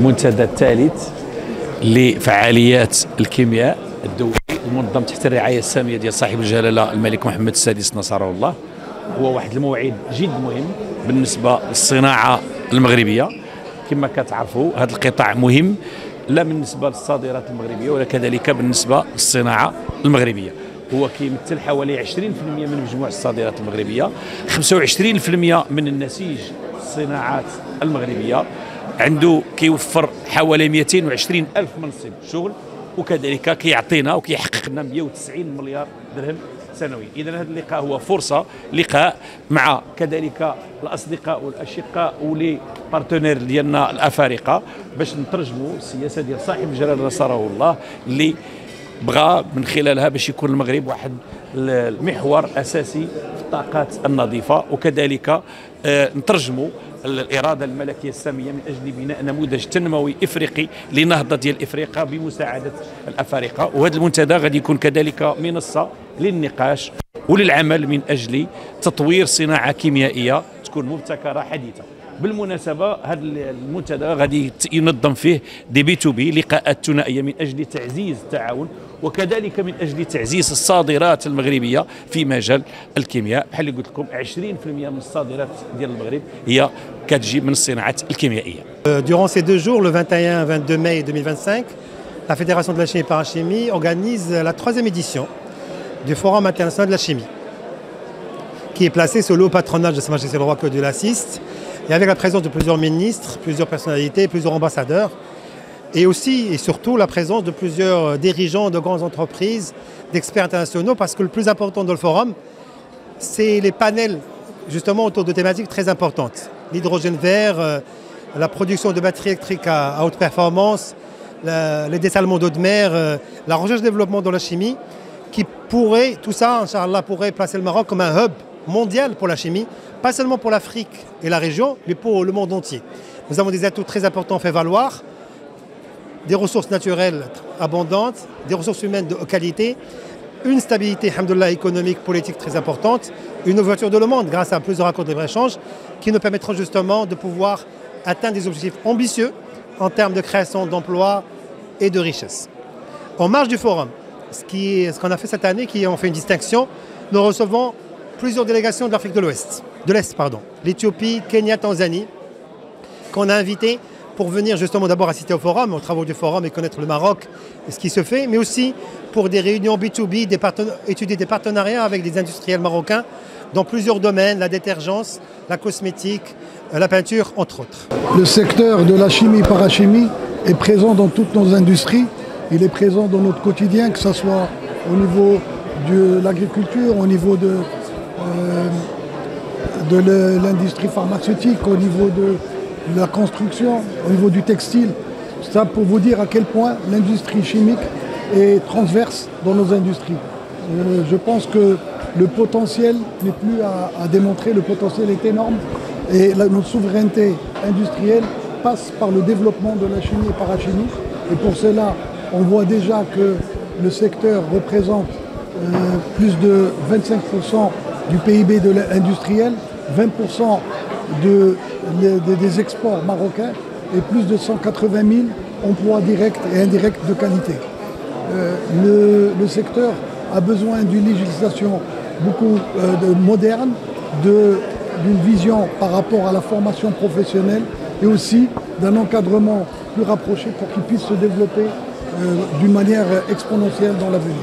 المنتدى الثالث لفعاليات الكيمياء الدولي المنظم تحت الرعاية السامية ديال صاحب الجلالة الملك محمد السادس نصره الله. هو واحد الموعد جد مهم بالنسبة للصناعة المغربية. كما كتعرفوا هذا القطاع مهم لا بالنسبة للصادرات المغربية ولا كذلك بالنسبة للصناعة المغربية. هو كيمثل حوالي 20% من مجموع الصادرات المغربية، 25% من النسيج الصناعات المغربية، عنده كيوفر حوالي 220 ألف منصب شغل، وكذلك كيعطينا وكيحقق لنا 190 مليار درهم سنويا. إذا هذا اللقاء هو فرصة لقاء مع كذلك الأصدقاء والأشقاء ولي بارتنير ديالنا الأفارقة باش نترجموا السياسة ديال صاحب الجلالة نصره الله اللي بغى من خلالها باش يكون المغرب واحد المحور أساسي في الطاقات النظيفة، وكذلك نترجموا الإرادة الملكية السامية من أجل بناء نموذج تنموي إفريقي لنهضة ديال إفريقيا بمساعدة الأفارقة. وهذا المنتدى غادي يكون كذلك منصة للنقاش وللعمل من أجل تطوير صناعة كيميائية تكون مبتكرة حديثة. بالمناسبة هذا المنتدى غادي ينظم فيه دي بي تو بي لقاءات ثنائية من أجل تعزيز التعاون وكذلك من أجل تعزيز الصادرات المغربية في مجال الكيمياء. بحال اللي قلت لكم 20% من الصادرات ديال المغرب هي كتجي من الصناعات الكيميائية. Durant ces 2 jours, le 21 et 22 mai 2025, la Fédération de la chimie et parachimie organise la 3e édition du Forum international de la chimie, qui est placé sous le haut patronage de Sa Majesté le Roi Claude de l'Assiste, et avec la présence de plusieurs ministres, plusieurs personnalités, plusieurs ambassadeurs, et aussi et surtout la présence de plusieurs dirigeants de grandes entreprises, d'experts internationaux, parce que le plus important dans le forum, c'est les panels justement autour de thématiques très importantes. L'hydrogène vert, la production de batteries électriques à haute performance, les dessalements d'eau de mer, la recherche-développement dans la chimie, qui pourrait, tout ça, Inch'Allah, pourrait placer le Maroc comme un hub mondial pour la chimie, pas seulement pour l'Afrique et la région, mais pour le monde entier. Nous avons des atouts très importants à faire valoir, des ressources naturelles abondantes, des ressources humaines de haute qualité, une stabilité, alhamdoulilah, économique, politique très importante, une ouverture de le monde grâce à plusieurs accords de libre-échange qui nous permettront justement de pouvoir atteindre des objectifs ambitieux en termes de création d'emplois et de richesses. En marge du forum, ce qu'on a fait cette année, qui on fait une distinction, nous recevons plusieurs délégations de l'Afrique de l'Est, l'Éthiopie, Kenya, Tanzanie, qu'on a invité pour venir justement d'abord assister au forum, aux travaux du forum et connaître le Maroc et ce qui se fait, mais aussi pour des réunions B2B, étudier des partenariats avec des industriels marocains dans plusieurs domaines, la détergence, la cosmétique, la peinture, entre autres. Le secteur de la chimie-parachimie est présent dans toutes nos industries, il est présent dans notre quotidien, que ce soit au niveau de l'agriculture, au niveau de l'industrie pharmaceutique, au niveau de la construction, au niveau du textile. Ça pour vous dire à quel point l'industrie chimique est transverse dans nos industries. Je pense que le potentiel n'est plus à démontrer, le potentiel est énorme et notre souveraineté industrielle passe par le développement de la chimie et parachimie. Et pour cela, on voit déjà que le secteur représente plus de 25% du PIB de l'industriel, 20% des exports marocains et plus de 180 000 emplois directs et indirects de qualité. Le secteur a besoin d'une législation beaucoup moderne, d'une vision par rapport à la formation professionnelle et aussi d'un encadrement plus rapproché pour qu'il puisse se développer d'une manière exponentielle dans l'avenir.